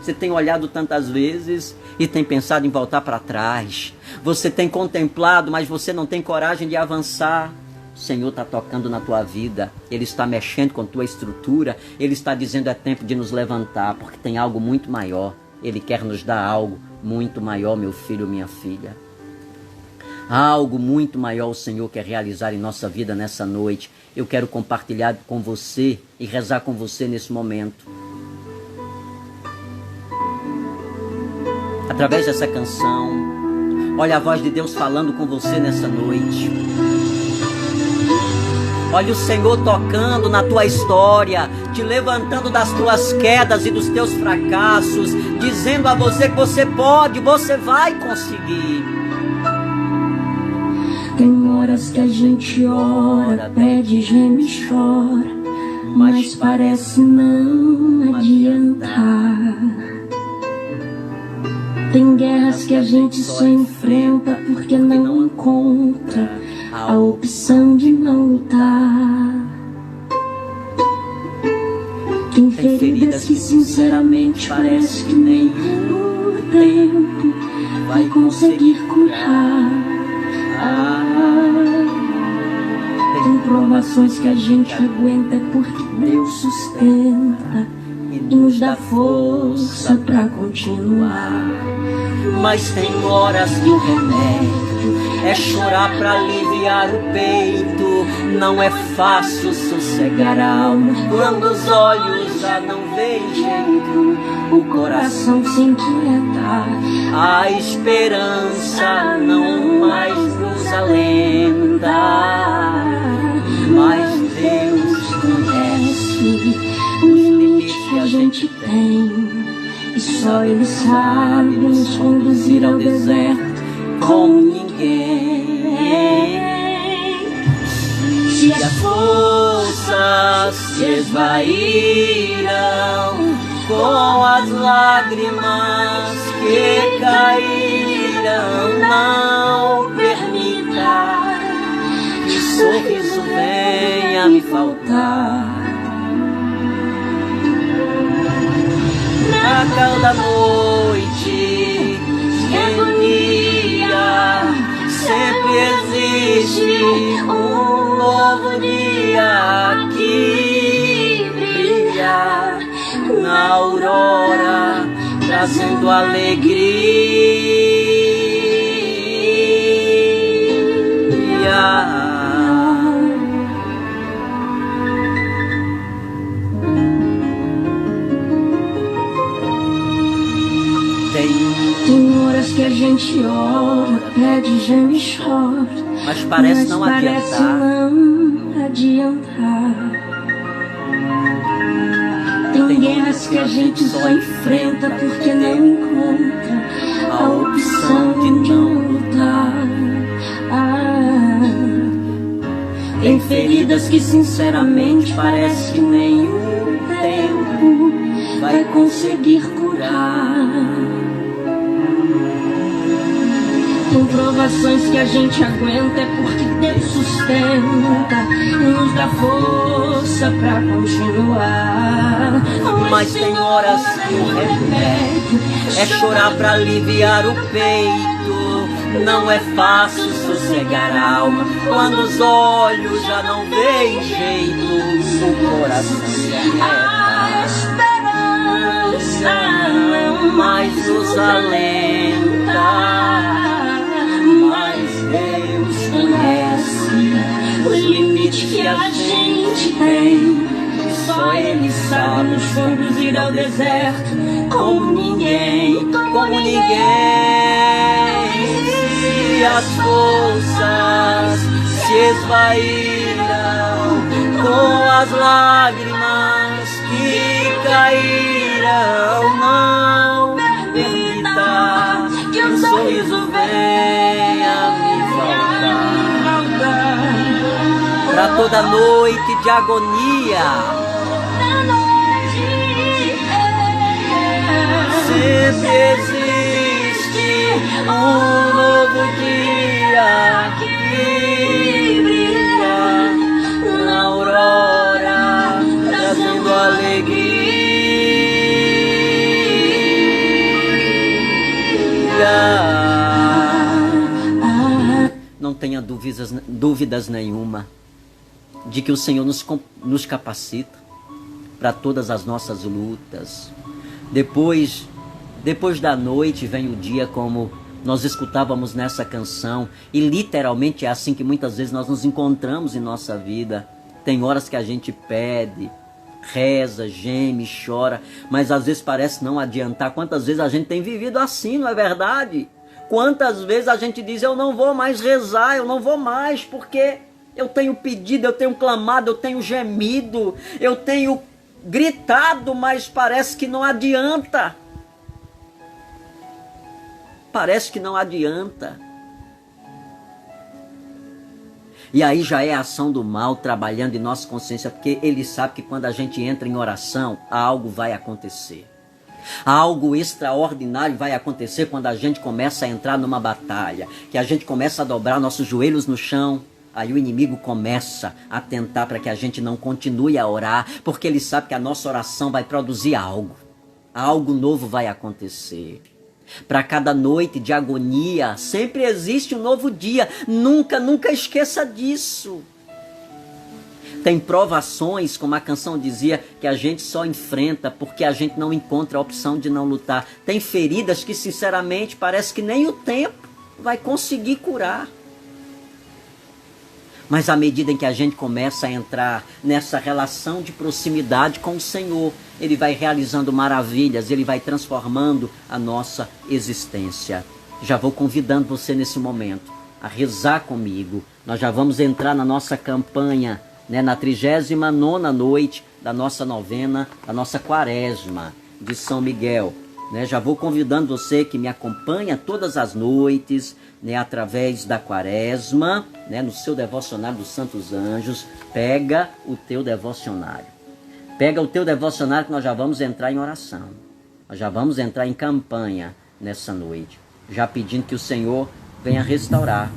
Você tem olhado tantas vezes e tem pensado em voltar para trás. Você tem contemplado, mas você não tem coragem de avançar. O Senhor está tocando na tua vida. Ele está mexendo com a tua estrutura. Ele está dizendo: é tempo de nos levantar, porque tem algo muito maior. Ele quer nos dar algo muito maior, meu filho, minha filha. Algo muito maior o Senhor quer realizar em nossa vida nessa noite. Eu quero compartilhar com você e rezar com você nesse momento. Através dessa canção, olha a voz de Deus falando com você nessa noite. Olha o Senhor tocando na tua história, te levantando das tuas quedas e dos teus fracassos, dizendo a você que você pode, você vai conseguir. Tem horas que a gente ora, pede, geme e chora, mas parece não adiantar. Tem guerras que a gente só enfrenta porque não encontra a opção de não lutar. Tem feridas que sinceramente parece que nem o tempo vai conseguir curar. Tem provações que a gente aguenta porque Deus sustenta e nos dá força pra continuar. Mas tem horas que o remédio é chorar pra aliviar o peito. Não é fácil sossegar a alma quando os olhos já não veem jeito, o coração se inquietar. A esperança não mais nos alenta, mas Deus conhece os limites que a gente tem, e só Ele sabe nos conduzir ao deserto como ninguém. Se as forças se esvaíram com as lágrimas que caíram, não permita que sorriso venha me faltar. Na calda noite, em dia, sempre existe um novo dia que brilha na aurora, trazendo alegria. Tem horas que a gente ora, pede, geme e chora, mas parece não adiantar. Tem guerras que a gente só enfrenta porque não encontra a opção de não lutar. Tem feridas que sinceramente parece que nenhum tempo vai conseguir curar. Tem provações que a gente aguenta é porque Deus sustenta e nos dá força pra continuar. Mas tem horas que o remédio é chorar pra aliviar o peito. Não é fácil sossegar a alma quando os olhos já não veem jeito, o coração se A esperança não mais nos alenta, mas Deus conhece os limites que a gente tem. Só Ele sabe nos conduzir ao deserto como ninguém, como ninguém. Se as forças se esvaíram com as lágrimas que caíram, não permita que um sorriso venha me faltar. Para toda noite de agonia, sempre existe um novo dia que brilha na aurora, trazendo alegria. Não tenha dúvidas nenhuma de que o Senhor nos capacita para todas as nossas lutas. Depois da noite vem o dia, como nós escutávamos nessa canção, e literalmente é assim que muitas vezes nós nos encontramos em nossa vida. Tem horas que a gente pede, reza, geme, chora, mas às vezes parece não adiantar. Quantas vezes a gente tem vivido assim, não é verdade? Quantas vezes a gente diz, eu não vou mais rezar, eu não vou mais, porque eu tenho pedido, eu tenho clamado, eu tenho gemido, eu tenho gritado, mas parece que não adianta. Parece que não adianta. E aí já é a ação do mal trabalhando em nossa consciência, porque ele sabe que quando a gente entra em oração, algo vai acontecer. Algo extraordinário vai acontecer quando a gente começa a entrar numa batalha, que a gente começa a dobrar nossos joelhos no chão. Aí o inimigo começa a tentar para que a gente não continue a orar, porque ele sabe que a nossa oração vai produzir algo. Algo novo vai acontecer. Para cada noite de agonia, sempre existe um novo dia. Nunca esqueça disso. Tem provações, como a canção dizia, que a gente só enfrenta porque a gente não encontra a opção de não lutar. Tem feridas que, sinceramente, parece que nem o tempo vai conseguir curar. Mas à medida em que a gente começa a entrar nessa relação de proximidade com o Senhor, Ele vai realizando maravilhas, Ele vai transformando a nossa existência. Já vou convidando você nesse momento a rezar comigo. Nós já vamos entrar na nossa campanha, na 39ª noite da nossa novena, da nossa quaresma de São Miguel. Já vou convidando você que me acompanha todas as noites, através da quaresma, no seu devocionário dos Santos Anjos. Pega o teu devocionário. Pega o teu devocionário que nós já vamos entrar em oração. Nós já vamos entrar em campanha nessa noite. Já pedindo que o Senhor venha restaurar.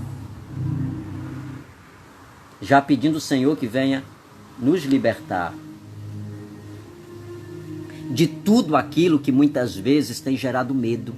Já pedindo ao Senhor que venha nos libertar de tudo aquilo que muitas vezes tem gerado medo,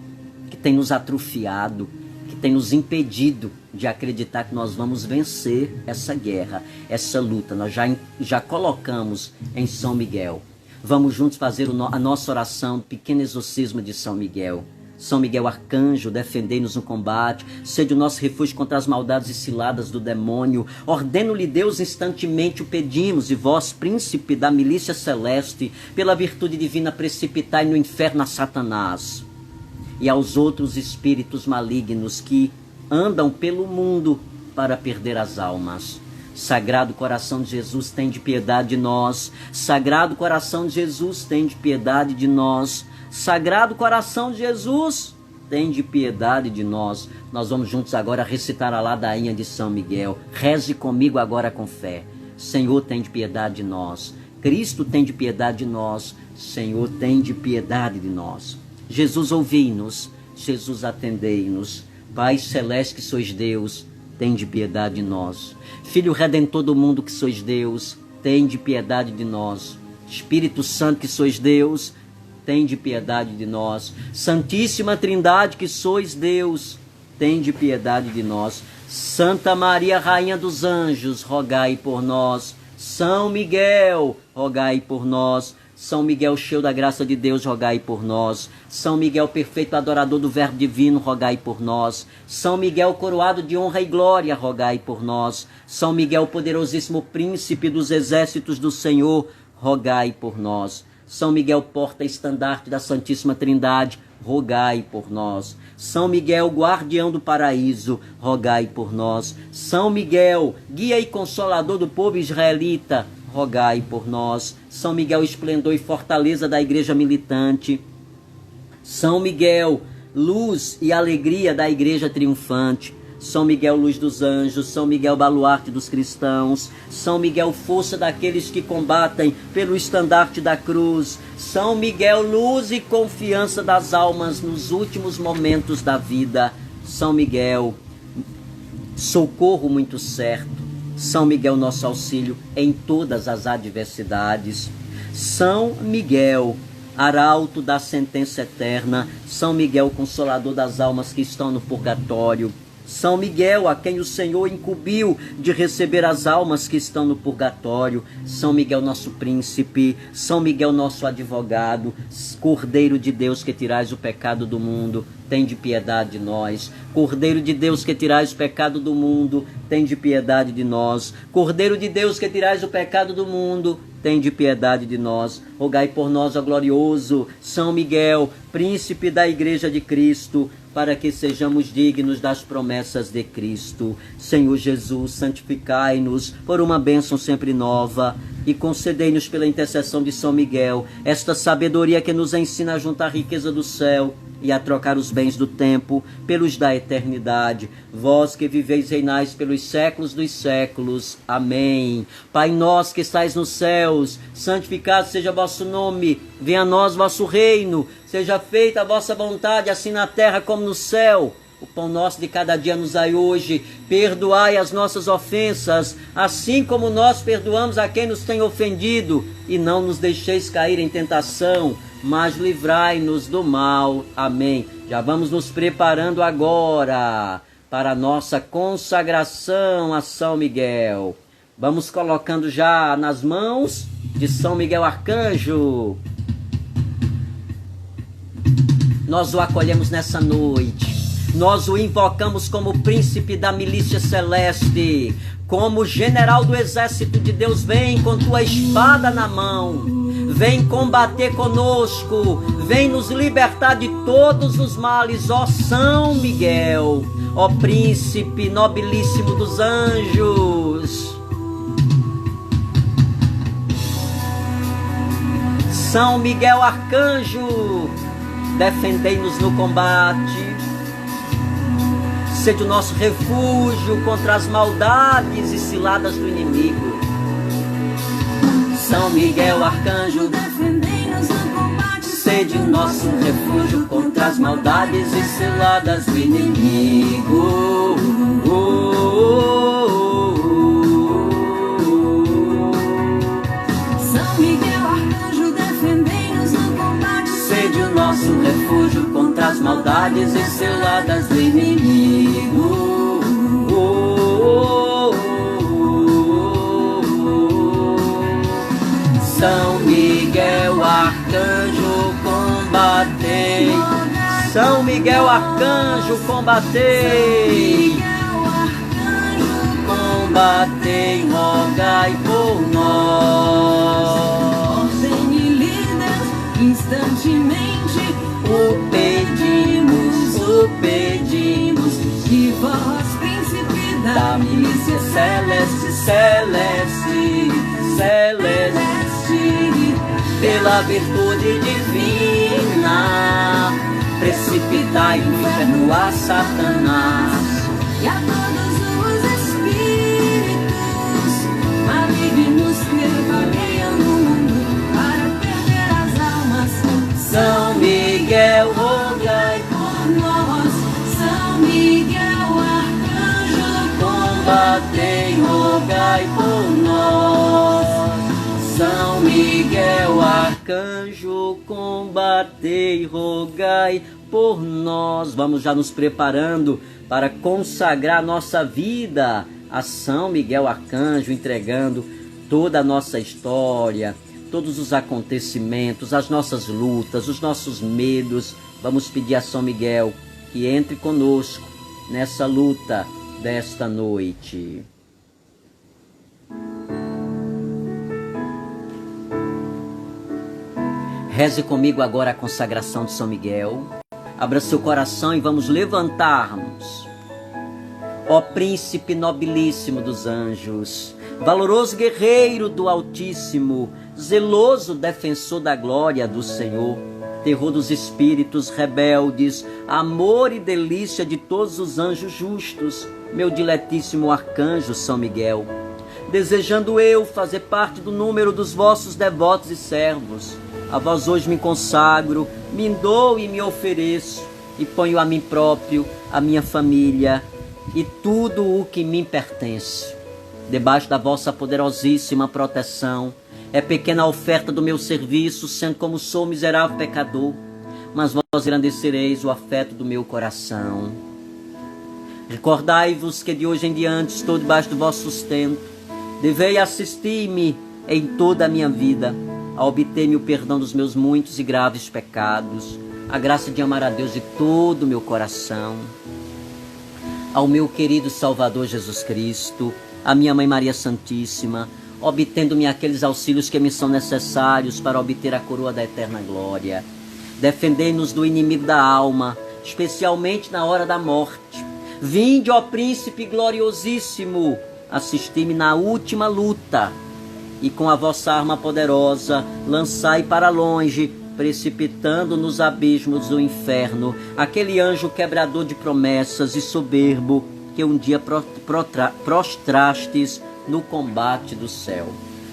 que tem nos atrofiado, que tem nos impedido de acreditar que nós vamos vencer essa guerra, essa luta. Nós já colocamos em São Miguel. Vamos juntos fazer a nossa oração, pequeno exorcismo de São Miguel. São Miguel Arcanjo, defendei-nos no combate, sede o nosso refúgio contra as maldades e ciladas do demônio. Ordeno-lhe Deus, instantemente o pedimos, e vós, príncipe da milícia celeste, pela virtude divina precipitai no inferno a Satanás e aos outros espíritos malignos que andam pelo mundo para perder as almas. Sagrado coração de Jesus, tende piedade de nós. Sagrado coração de Jesus, tende piedade de nós. Sagrado coração de Jesus, tende piedade de nós. Nós vamos juntos agora recitar a ladainha de São Miguel. Reze comigo agora com fé. Senhor, tende piedade de nós. Cristo, tende piedade de nós. Senhor, tende piedade de nós. Jesus, ouvi-nos. Jesus, atendei-nos. Pai celeste que sois Deus, tende piedade de nós. Filho Redentor do mundo que sois Deus, tende piedade de nós. Espírito Santo que sois Deus, tende piedade de nós. Santíssima Trindade que sois Deus, tende piedade de nós. Santa Maria, Rainha dos Anjos, rogai por nós. São Miguel, rogai por nós. São Miguel, cheio da graça de Deus, rogai por nós. São Miguel, perfeito adorador do Verbo divino, rogai por nós. São Miguel, coroado de honra e glória, rogai por nós. São Miguel, poderosíssimo príncipe dos exércitos do Senhor, rogai por nós. São Miguel, porta-estandarte da Santíssima Trindade, rogai por nós. São Miguel, guardião do paraíso, rogai por nós. São Miguel, guia e consolador do povo israelita, rogai por nós. São Miguel, esplendor e fortaleza da igreja militante. São Miguel, luz e alegria da igreja triunfante. São Miguel, luz dos anjos. São Miguel, baluarte dos cristãos. São Miguel, força daqueles que combatem pelo estandarte da cruz. São Miguel, luz e confiança das almas nos últimos momentos da vida. São Miguel, socorro muito certo. São Miguel, nosso auxílio em todas as adversidades. São Miguel, arauto da sentença eterna. São Miguel, consolador das almas que estão no purgatório. São Miguel, a quem o Senhor incumbiu de receber as almas que estão no purgatório. São Miguel, nosso príncipe. São Miguel, nosso advogado. Cordeiro de Deus, que tirais o pecado do mundo, tende piedade de nós. Cordeiro de Deus, que tirais o pecado do mundo, tende piedade de nós. Cordeiro de Deus, que tirais o pecado do mundo, tende piedade de nós. Rogai por nós, ó glorioso São Miguel, príncipe da Igreja de Cristo, para que sejamos dignos das promessas de Cristo. Senhor Jesus, santificai-nos por uma bênção sempre nova e concedei-nos pela intercessão de São Miguel esta sabedoria que nos ensina a juntar a riqueza do céu e a trocar os bens do tempo pelos da eternidade. Vós que viveis e reinais pelos séculos dos séculos. Amém. Pai nosso que estais nos céus, santificado seja vosso nome. Venha a nós vosso reino. Seja feita a vossa vontade, assim na terra como no céu. O pão nosso de cada dia nos dai hoje. Perdoai as nossas ofensas, assim como nós perdoamos a quem nos tem ofendido. E não nos deixeis cair em tentação, mas livrai-nos do mal. Amém. Já vamos nos preparando agora para a nossa consagração a São Miguel. Vamos colocando já nas mãos de São Miguel Arcanjo. Nós o acolhemos nessa noite. Nós o invocamos como príncipe da milícia celeste, como general do exército de Deus. Vem com tua espada na mão, vem combater conosco, vem nos libertar de todos os males, ó São Miguel, ó príncipe nobilíssimo dos anjos. São Miguel Arcanjo, defendei-nos no combate. Sede o nosso refúgio contra as maldades e ciladas do inimigo. São Miguel Arcanjo, defendei-nos no combate. Sede o nosso refúgio contra as maldades e ciladas do inimigo. São Miguel Arcanjo, defendei-nos no combate. Sede o nosso refúgio contra as maldades e ciladas do inimigo. São Miguel Arcanjo, combatei. São Miguel Arcanjo, combatei. Combatei, rogai por nós. Ordem-lhe Deus, instantemente o pedimos, que vós, príncipe da milícia celeste, pela virtude divina, precipitai no inferno a Satanás e a todos os espíritos malignos que vagueiam no mundo para perder as almas. São Miguel, rogai por nós. São Miguel Arcanjo, combatei, rogai por nós. São Miguel Arcanjo, combatei, rogai por nós. Vamos já nos preparando para consagrar nossa vida a São Miguel Arcanjo, entregando toda a nossa história, todos os acontecimentos, as nossas lutas, os nossos medos. Vamos pedir a São Miguel que entre conosco nessa luta desta noite. Reze comigo agora a consagração de São Miguel. Abra seu coração e vamos levantar-nos. Ó príncipe nobilíssimo dos anjos, valoroso guerreiro do Altíssimo, zeloso defensor da glória do Senhor, terror dos espíritos rebeldes, amor e delícia de todos os anjos justos, meu diletíssimo arcanjo São Miguel, desejando eu fazer parte do número dos vossos devotos e servos, a vós hoje me consagro, me dou e me ofereço, e ponho a mim próprio, a minha família e tudo o que me pertence, debaixo da vossa poderosíssima proteção. É pequena a oferta do meu serviço, sendo como sou miserável pecador, mas vós engrandecereis o afeto do meu coração. Recordai-vos que de hoje em diante estou debaixo do vosso sustento. Devei assistir-me em toda a minha vida, a obter-me o perdão dos meus muitos e graves pecados, a graça de amar a Deus de todo o meu coração. Ao meu querido Salvador Jesus Cristo, a minha Mãe Maria Santíssima, obtendo-me aqueles auxílios que me são necessários para obter a coroa da eterna glória. Defendei-nos do inimigo da alma, especialmente na hora da morte. Vinde, ó Príncipe gloriosíssimo, assisti-me na última luta, e com a vossa arma poderosa lançai para longe, precipitando nos abismos do inferno, aquele anjo quebrador de promessas e soberbo que um dia prostrastes no combate do céu.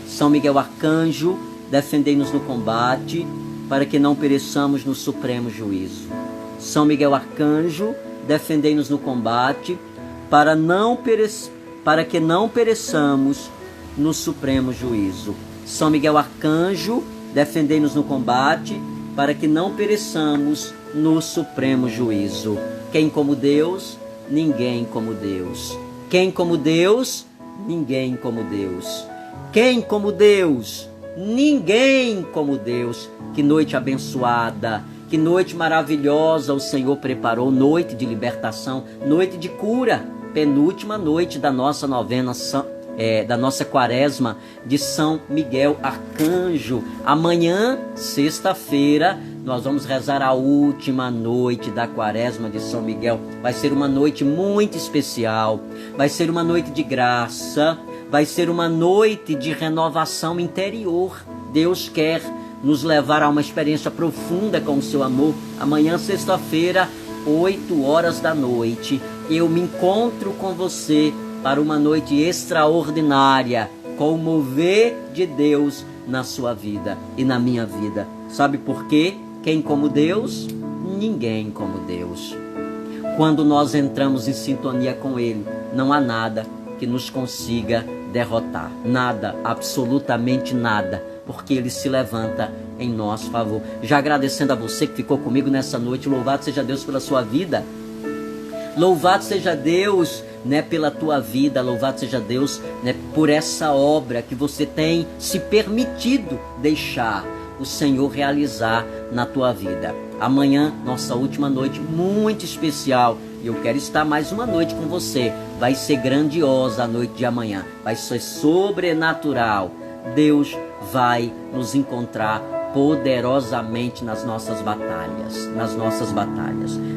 São Miguel Arcanjo, defendei-nos no combate, para que não pereçamos no supremo juízo. São Miguel Arcanjo, defendei-nos no combate, para que não pereçamos no supremo juízo. São Miguel Arcanjo, defendei-nos no combate, para que não pereçamos no supremo juízo. Quem como Deus? Ninguém como Deus. Quem como Deus? Ninguém como Deus. Quem como Deus? Ninguém como Deus. Que noite abençoada, que noite maravilhosa o Senhor preparou, noite de libertação, noite de cura, penúltima noite da nossa novena, da nossa quaresma de São Miguel Arcanjo. Amanhã, sexta-feira, nós vamos rezar a última noite da quaresma de São Miguel. Vai ser uma noite muito especial, vai ser uma noite de graça, vai ser uma noite de renovação interior. Deus quer nos levar a uma experiência profunda com o seu amor. Amanhã, sexta-feira, 8 horas da noite, eu me encontro com você para uma noite extraordinária, com o mover de Deus na sua vida e na minha vida. Sabe por quê? Quem como Deus? Ninguém como Deus. Quando nós entramos em sintonia com Ele, não há nada que nos consiga derrotar. Nada, absolutamente nada, porque Ele se levanta em nosso favor. Já agradecendo a você que ficou comigo nessa noite, louvado seja Deus pela sua vida. Louvado seja Deus, pela tua vida, louvado seja Deus, por essa obra que você tem se permitido deixar o Senhor realizar na tua vida. Amanhã, nossa última noite muito especial, e eu quero estar mais uma noite com você. Vai ser grandiosa a noite de amanhã, vai ser sobrenatural. Deus vai nos encontrar poderosamente nas nossas batalhas,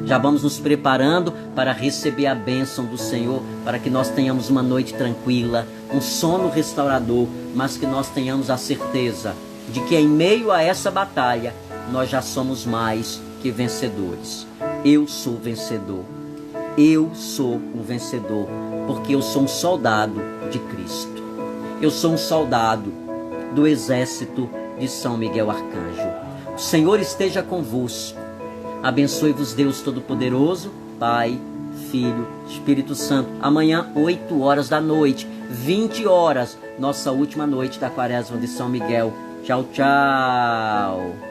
Já vamos nos preparando para receber a bênção do Senhor, para que nós tenhamos uma noite tranquila, um sono restaurador, mas que nós tenhamos a certeza de que em meio a essa batalha, nós já somos mais que vencedores. Eu sou vencedor. Eu sou um vencedor, porque eu sou um soldado de Cristo. Eu sou um soldado do exército de São Miguel Arcanjo. O Senhor esteja convosco. Abençoe-vos Deus Todo-Poderoso, Pai, Filho, Espírito Santo. Amanhã, 8 horas da noite, 20 horas, nossa última noite da quaresma de São Miguel. Tchau, tchau.